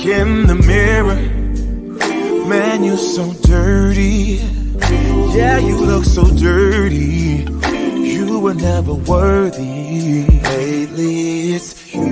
in the mirror. Man, you're so dirty. Yeah, you look so dirty. You were never worthy. Lately, it's you.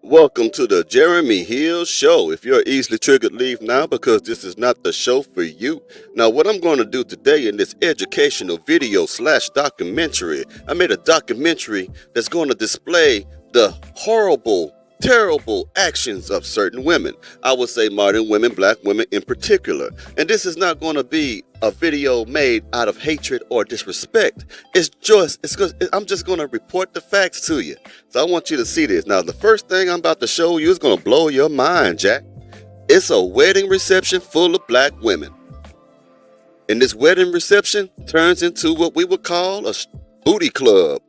Welcome to the Jeremy Hill Show. If you're easily triggered, leave now because this is not the show for you. Now, what I'm going to do today in this educational video / documentary, I made a documentary that's going to display the horrible, terrible actions of certain women. I would say modern women, black women in particular. And this is not going to be a video made out of hatred or disrespect. I'm just going to report the facts to you. So I want you to see this. Now, the first thing I'm about to show you is going to blow your mind, Jack. It's a wedding reception full of black women. And this wedding reception turns into what we would call a booty club.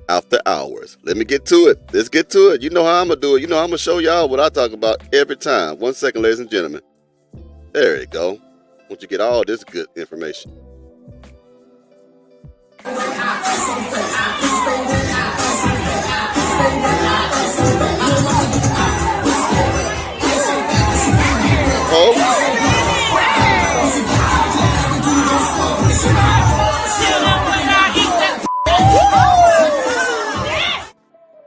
After hours. Let me get to it. Let's get to it. You know how I'm going to do it. You know I'm going to show y'all what I talk about every time. 1 second, ladies and gentlemen. There you go. I want you to get all this good information. Oh.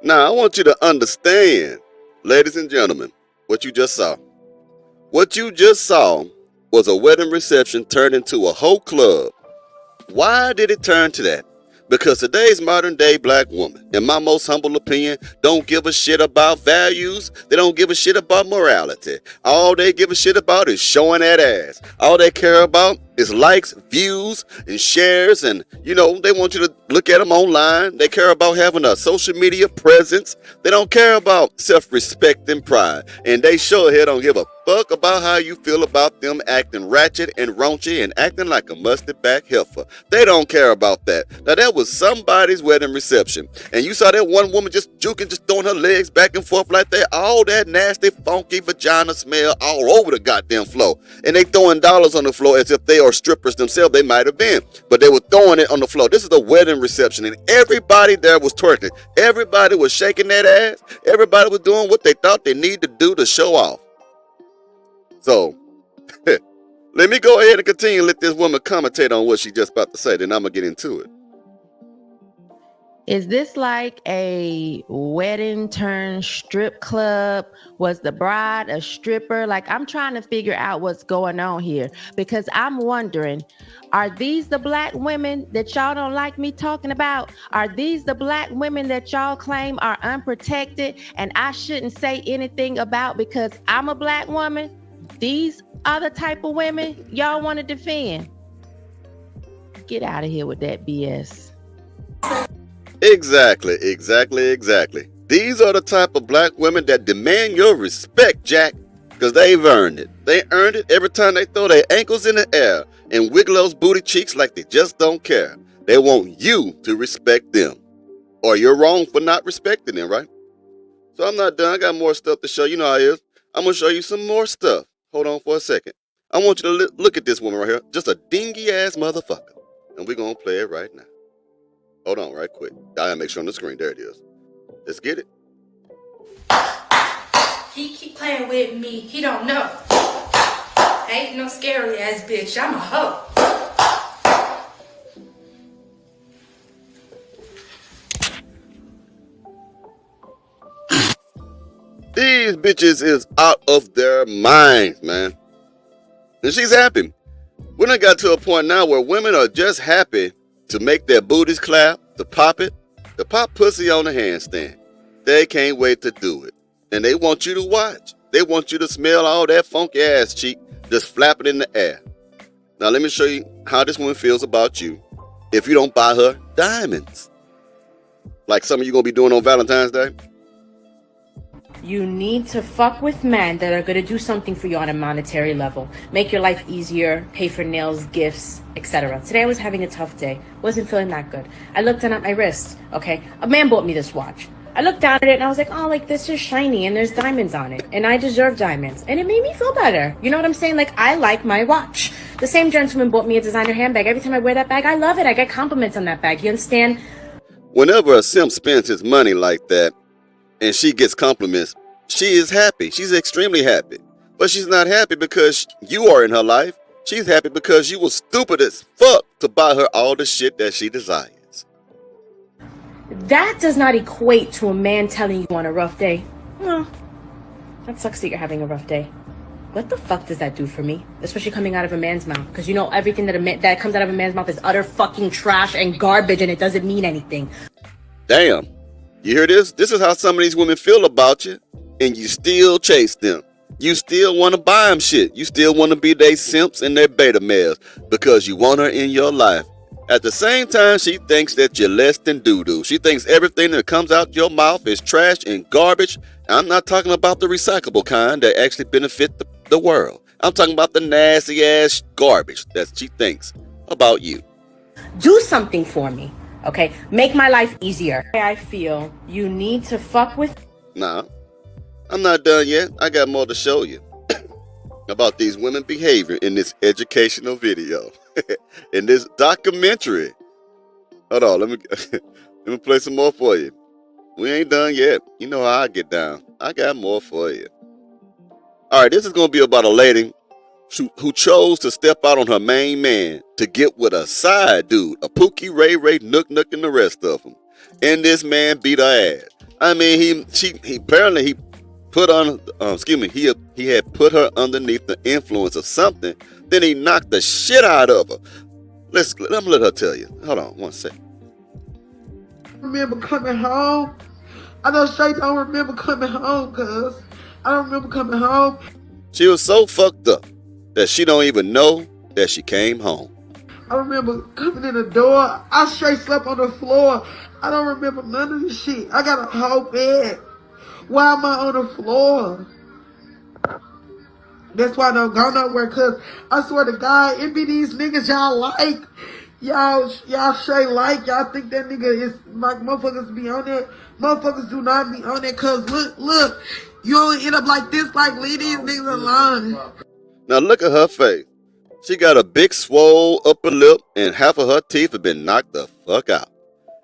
Now, I want you to understand, ladies and gentlemen, what you just saw. What you just saw was a wedding reception turned into a whole club. Why did it turn to that? Because today's modern day black woman, in my most humble opinion, don't give a shit about values. They don't give a shit about morality. All they give a shit about is showing that ass. All they care about is likes, views, and shares. And, you know, they want you to look at them online. They care about having a social media presence. They don't care about self-respect and pride. And they sure here don't give a fuck about how you feel about them acting ratchet and raunchy and acting like a mustard back heifer. They don't care about that. Now, that was somebody's wedding reception. And you saw that one woman just juking, just throwing her legs back and forth like that. All that nasty, funky vagina smell all over the goddamn floor. And they throwing dollars on the floor as if they are strippers themselves. They might have been, but they were throwing it on the floor. This is a wedding reception, and everybody there was twerking. Everybody was shaking that ass. Everybody was doing what they thought they needed to do to show off. So, let me go ahead and continue and let this woman commentate on what she just about to say, then I'm going to get into it. Is this like a wedding turn strip club? Was the bride a stripper? Like, I'm trying to figure out what's going on here because I'm wondering, are these the black women that y'all don't like me talking about? Are these the black women that y'all claim are unprotected and I shouldn't say anything about because I'm a black woman? These are the type of women y'all want to defend. Get out of here with that BS. Exactly. These are the type of black women that demand your respect, Jack, because they've earned it. They earned it every time they throw their ankles in the air and wiggle those booty cheeks like they just don't care. They want you to respect them. Or you're wrong for not respecting them, right? So I'm not done. I got more stuff to show you. You know how it is. I'm going to show you some more stuff. Hold on for a second. I want you to look at this woman right here. Just a dingy-ass motherfucker. And we're going to play it right now. Hold on right quick. I gotta make sure on the screen. There it is. Let's get it. He keep playing with me. He don't know. I ain't no scary ass bitch. I'm a hoe. These bitches is out of their minds, man. And she's happy. We done got to a point now where women are just happy to make their booties clap, to pop it, to pop pussy on the handstand. They can't wait to do it. And they want you to watch. They want you to smell all that funky ass cheek just flapping in the air. Now let me show you how this woman feels about you if you don't buy her diamonds. Like some of you gonna be doing on Valentine's Day. You need to fuck with men that are going to do something for you on a monetary level. Make your life easier, pay for nails, gifts, etc. Today I was having a tough day. Wasn't feeling that good. I looked down at my wrist, okay? A man bought me this watch. I looked down at it and I was like, oh, like this is shiny and there's diamonds on it. And I deserve diamonds. And it made me feel better. You know what I'm saying? Like, I like my watch. The same gentleman bought me a designer handbag. Every time I wear that bag, I love it. I get compliments on that bag. You understand? Whenever a simp spends his money like that, and she gets compliments, she is happy. She's extremely happy. But she's not happy because you are in her life. She's happy because you were stupid as fuck to buy her all the shit that she desires. That does not equate to a man telling you on a rough day, well, that sucks that you're having a rough day. What the fuck does that do for me? Especially coming out of a man's mouth. Because you know everything that comes out of a man's mouth is utter fucking trash and garbage, and it doesn't mean anything. Damn. You hear this? This is how some of these women feel about you, and you still chase them. You still want to buy them shit. You still want to be their simps and their beta males because you want her in your life. At the same time, she thinks that you're less than doo-doo. She thinks everything that comes out your mouth is trash and garbage. I'm not talking about the recyclable kind that actually benefit the world. I'm talking about the nasty ass garbage that she thinks about you. Do something for me, okay? Make my life easier. I feel you need to fuck with... Nah, I'm not done yet. I got more to show you about these women behavior in this educational video. In this documentary. Hold on, let me play some more for you. We ain't done yet. You know how I get down. I got more for you. All right, this is going to be about a lady who chose to step out on her main man to get with a side dude, a Pookie, Ray Ray, Nook Nook, and the rest of them. And this man beat her ass. I mean, he apparently put on, he had put her underneath the influence of something. Then he knocked the shit out of her. I'm gonna let her tell you. Hold on one second. I remember coming home. I know Shay don't remember coming home, cuz I don't remember coming home. She was so fucked up that she don't even know that she came home. I remember coming in the door. I straight slept on the floor. I don't remember none of this shit. I got a whole bed. Why am I on the floor? That's why I don't go nowhere, cause I swear to God, it be these niggas y'all like. Y'all Shay like. Y'all think that nigga is like motherfuckers be on there. Motherfuckers do not be on there, cause look, you only end up like this, like leave these niggas alone. Now look at her face. She got a big swole upper lip and half of her teeth have been knocked the fuck out.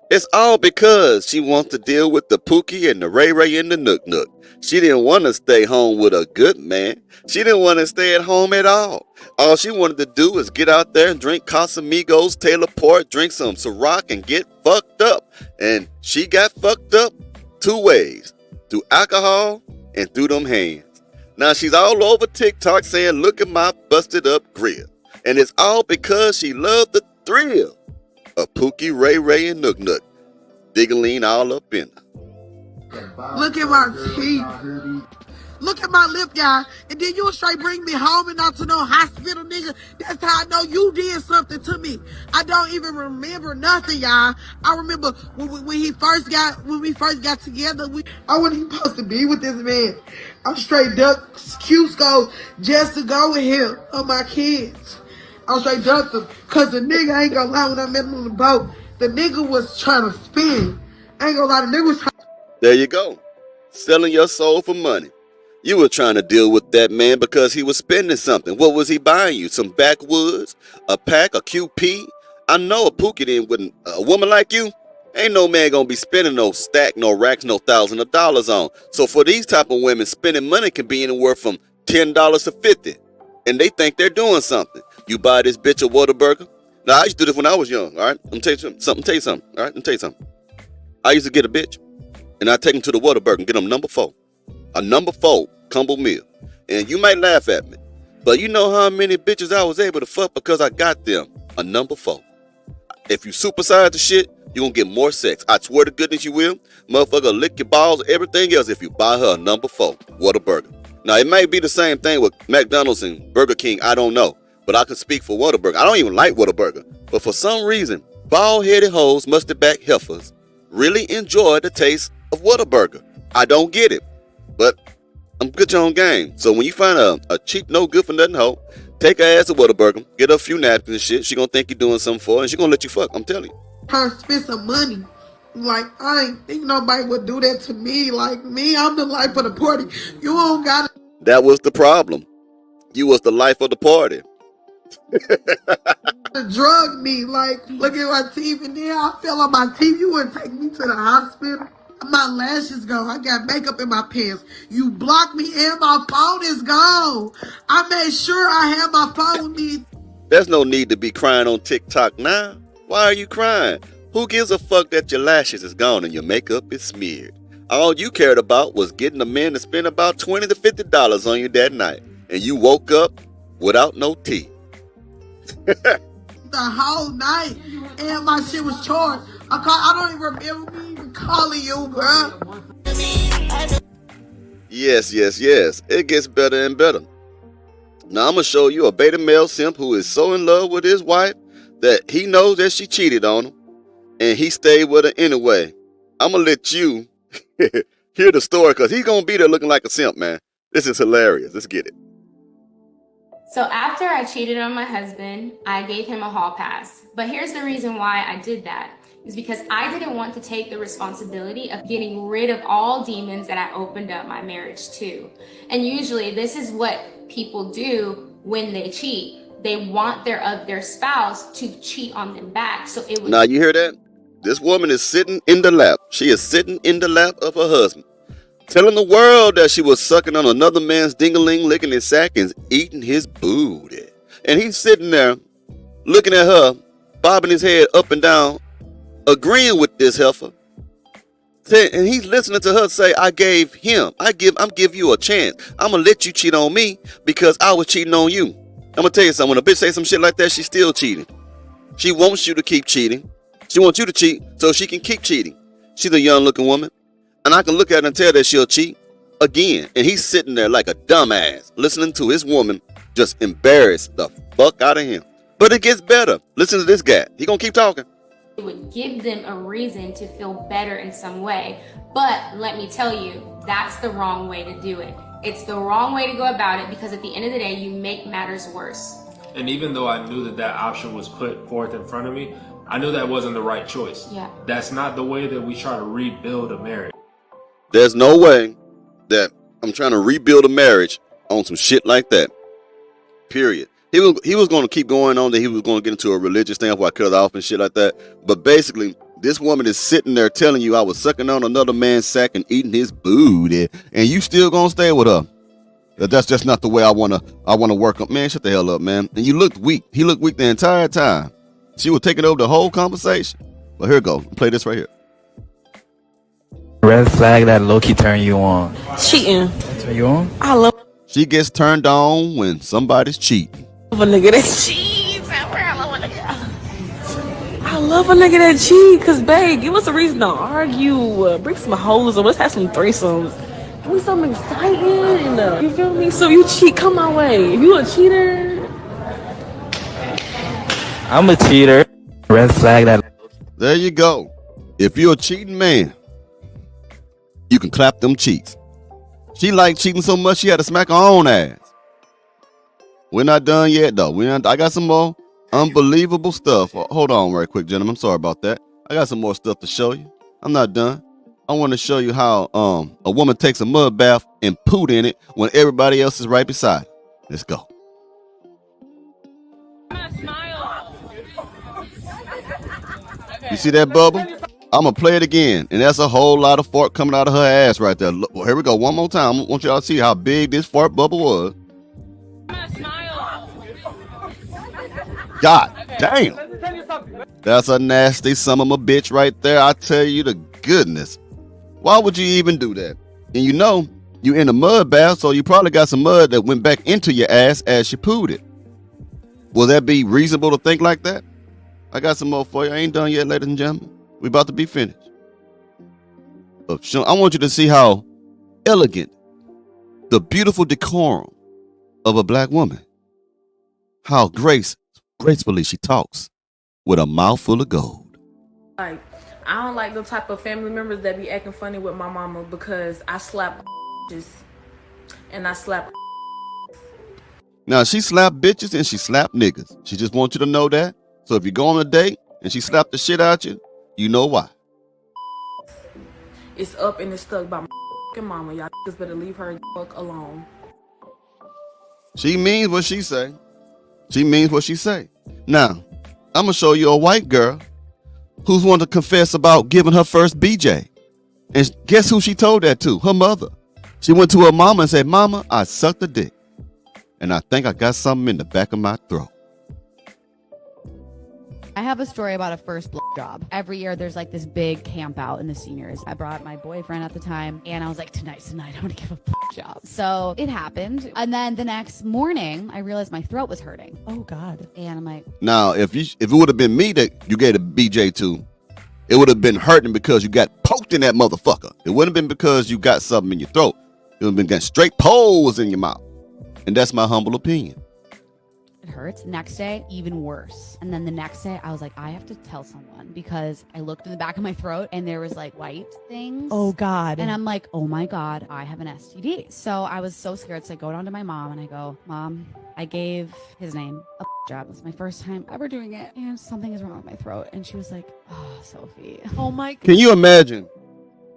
It's all because she wants to deal with the Pookie and the Ray Ray and the Nook Nook. She didn't want to stay home with a good man. She didn't want to stay at home at all. All she wanted to do was get out there and drink Casamigos, Taylor Port, drink some Ciroc, and get fucked up. And she got fucked up two ways, through alcohol and through them hands. Now she's all over TikTok saying, look at my busted up grill. And it's all because she loved the thrill of Pookie, Ray Ray, and Nook Nook. Diggling all up in her. Look at my teeth. Look at my lip, y'all. And then you straight bring me home and not to no hospital, nigga. That's how I know you did something to me. I don't even remember nothing, y'all. I remember when we first got together, I wasn't even supposed to be with this man. I straight ducked Cusco just to go with him on my kids. I straight ducked him. Cause the nigga, I ain't gonna lie, when I met him on the boat, the nigga was trying to spin. I ain't gonna lie, the nigga was trying. There you go. Selling your soul for money. You were trying to deal with that man because he was spending something. What was he buying you? Some backwoods? A pack? A QP? I know a Pookie then with a woman like you, ain't no man gonna be spending no stack, no racks, no thousands of dollars on. So for these type of women, spending money can be anywhere from $10 to $50. And they think they're doing something. You buy this bitch a Whataburger. Now I used to do this when I was young, all right? Let me tell you something, all right? Let me tell you something. I used to get a bitch, and I take them to the Whataburger and get them number 4. A number 4 combo meal. And you might laugh at me, but you know how many bitches I was able to fuck because I got them a number 4. If you supersize the shit, you're gonna get more sex. I swear to goodness you will. Motherfucker lick your balls, everything else if you buy her a number 4 Whataburger. Now it may be the same thing with McDonald's and Burger King, I don't know. But I can speak for Whataburger. I don't even like Whataburger. But for some reason, bald-headed hoes, mustard-back heifers really enjoy the taste of Whataburger. I don't get it. But I'm good your own game. So when you find a cheap, no good for nothing hoe, take her ass to Whataburger, get her a few napkins and shit. She gonna think you're doing something for her, and she gonna let you fuck. I'm telling you. Trying to spend some money. Like, I ain't think nobody would do that to me. Like, me, I'm the life of the party. You don't got it. That was the problem. You was the life of the party. Drug me. Like, look at my teeth, and then I fell on my teeth. You wouldn't take me to the hospital. My lashes gone. I got makeup in my pants. You blocked me and my phone is gone. I made sure I had my phone with me. There's no need to be crying on TikTok now. Why are you crying? Who gives a fuck that your lashes is gone and your makeup is smeared? All you cared about was getting a man to spend about $20 to $50 on you that night. And you woke up without no tea. The whole night. And my shit was charged. I don't even remember me even calling you, bro. Yes. It gets better and better. Now I'm going to show you a beta male simp who is so in love with his wife that he knows that she cheated on him and he stayed with her anyway. I'm going to let you hear the story because he's going to be there looking like a simp, man. This is hilarious. Let's get it. So after I cheated on my husband, I gave him a hall pass. But here's the reason why I did that. Is because I didn't want to take the responsibility of getting rid of all demons that I opened up my marriage to. And usually this is what people do when they cheat. They want their spouse to cheat on them back. So it would. Now you hear that? This woman is sitting in the lap. She is sitting in the lap of her husband, telling the world that she was sucking on another man's ding-a-ling, licking his sack and eating his booty. And he's sitting there looking at her, bobbing his head up and down, agreeing with this heifer. And he's listening to her say, I'm give you a chance. I'm going to let you cheat on me because I was cheating on you. I'm going to tell you something. When a bitch say some shit like that, she's still cheating. She wants you to keep cheating. She wants you to cheat so she can keep cheating. She's a young looking woman. And I can look at her and tell that she'll cheat again. And he's sitting there like a dumbass, listening to his woman just embarrass the fuck out of him. But it gets better. Listen to this guy. He gonna keep talking. It would give them a reason to feel better in some way. But let me tell you, that's the wrong way to do it. It's the wrong way to go about it because at the end of the day, you make matters worse. And even though I knew that option was put forth in front of me, I knew that wasn't the right choice. Yeah. That's not the way that we try to rebuild a marriage. There's no way that I'm trying to rebuild a marriage on some shit like that. Period. He was going to keep going on that he was going to get into a religious thing where I cut it off and shit like that. But basically, this woman is sitting there telling you I was sucking on another man's sack and eating his booty, and you still gonna stay with her. That's just not the way I wanna work up. Man, shut the hell up, man. And you looked weak. He looked weak the entire time. She was taking over the whole conversation. But here we go. Play this right here. Red flag that low-key turn you on. Cheating. Turn you on? I love She gets turned on when somebody's cheating. a nigga that cheats. I love a nigga that cheats, cause babe, give us a reason to argue, bring some hoes, or let's have some threesomes. Do something exciting. You feel me? So you cheat, come my way. If you a cheater, I'm a cheater. Red flag that. There you go. If you're a cheating man, you can clap them cheeks. She liked cheating so much she had to smack her own ass. We're not done yet though. I got some more unbelievable stuff. Hold on right quick, gentlemen. I'm sorry about that. I got some more stuff to show you. I'm not done. I want to show you how a woman takes a mud bath and poot in it when everybody else is right beside her. Let's go. You see that bubble? I'm going to play it again. And that's a whole lot of fart coming out of her ass right there. Look, well, here we go. One more time. I want y'all to see how big this fart bubble was. God damn. That's a nasty son of a bitch right there. I tell you the goodness. Why would you even do that? And you know, you in a mud bath, so you probably got some mud that went back into your ass as you pooed it. Will that be reasonable to think like that? I got some more for you. I ain't done yet, ladies and gentlemen. We about to be finished. But I want you to see how elegant, the beautiful decorum of a black woman. How gracefully she talks with a mouth full of gold. like, I don't like the type of family members that be acting funny with my mama because I slap and I slap. Now, she slapped bitches and she slapped niggas. She just wants you to know that. So if you go on a date and she slapped the shit out you, you know why. It's up and it's stuck by my mama. Y'all just better leave her fuck alone. She means what she say. She means what she say. Now, I'm going to show you a white girl who's wanting to confess about giving her first BJ. And guess who she told that to? Her mother. She went to her mama and said, Mama, I sucked a dick. And I think I got something in the back of my throat. I have a story about a first job. Every year there's like this big camp out in the seniors. I brought my boyfriend at the time and I was like, tonight's the night I want to give a job. So it happened. And then the next morning I realized my throat was hurting. Oh God. And I'm like, Now, if it would have been me that you gave a BJ to, it would have been hurting because you got poked in that motherfucker. It wouldn't have been because you got something in your throat. It would have been getting straight poles in your mouth. And that's my humble opinion. it hurts. Next day, even worse. And then the next day, I was like, I have to tell someone because I looked in the back of my throat and there was like white things. Oh God. And I'm like, oh my God, I have an STD. So I was so scared. So I go down to my mom and I go, Mom, I gave his name a job. It's my first time ever doing it. And something is wrong with my throat. And she was like, oh, Sophie. Oh my God. Can you imagine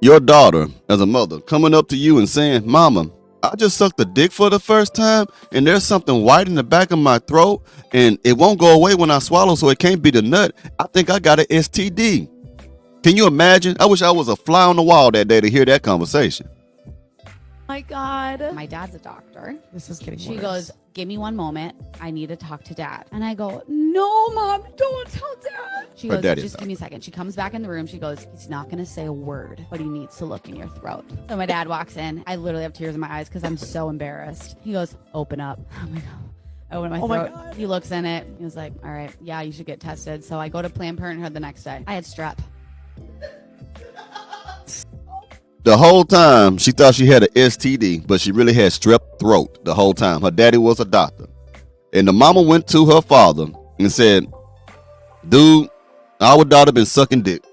your daughter as a mother coming up to you and saying, Mama, I just sucked a dick for the first time and there's something white in the back of my throat and it won't go away when I swallow, so it can't be the nut. I think I got an STD. Can you imagine? I wish I was a fly on the wall that day to hear that conversation. My God. My dad's a doctor. This is getting She worse. goes, give me one moment. I need to talk to Dad. And I go, no, Mom, don't tell Dad. She Her goes, daddy's just give me a second. She comes back in the room. She goes, he's not going to say a word, but he needs to look in your throat. So my dad walks in. I literally have tears in my eyes because I'm so embarrassed. He goes, open up. I'm like, I open my Oh my throat. God. He looks in it. He was like, all right, yeah, you should get tested. So I go to Planned Parenthood the next day. I had strep. The whole time she thought she had an STD, but she really had strep throat the whole time. Her daddy was a doctor. And the mama went to her father and said, dude, our daughter been sucking dick.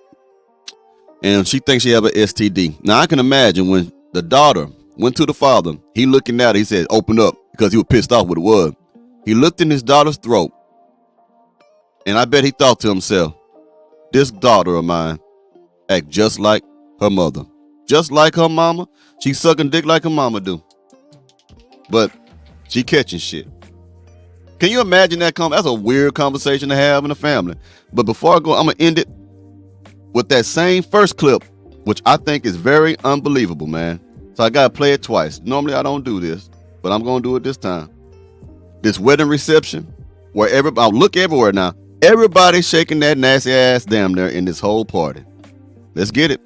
And she thinks she have an STD. Now I can imagine when the daughter went to the father, he looking at her, he said, open up, because he was pissed off what it was. He looked in his daughter's throat. And I bet he thought to himself, this daughter of mine act just like her mother. Just like her mama, she sucking dick like her mama do. But she catching shit. Can you imagine that? That's a weird conversation to have in a family. But before I go, I'm going to end it with that same first clip, which I think is very unbelievable, man. So I got to play it twice. Normally I don't do this, but I'm going to do it this time. This wedding reception where everybody, look everywhere now. Everybody's shaking that nasty ass damn there in this whole party. Let's get it.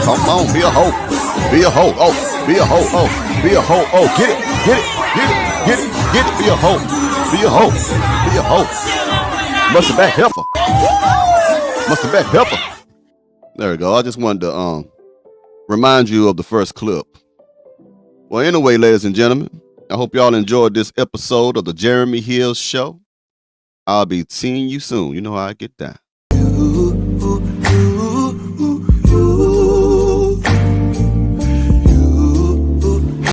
Come on, be a hoe. Be a hoe. Oh, be a hoe. Oh, be a hoe. Oh, get it. Get it. Get it. Get it. Get it. Be a hoe. Be a hoe. Be a hoe. Must have back heifer. Must have back heifer. There we go. I just wanted to remind you of the first clip. Well, anyway, ladies and gentlemen, I hope y'all enjoyed this episode of the Jeremy Hill Show. I'll be seeing you soon. You know how I get down.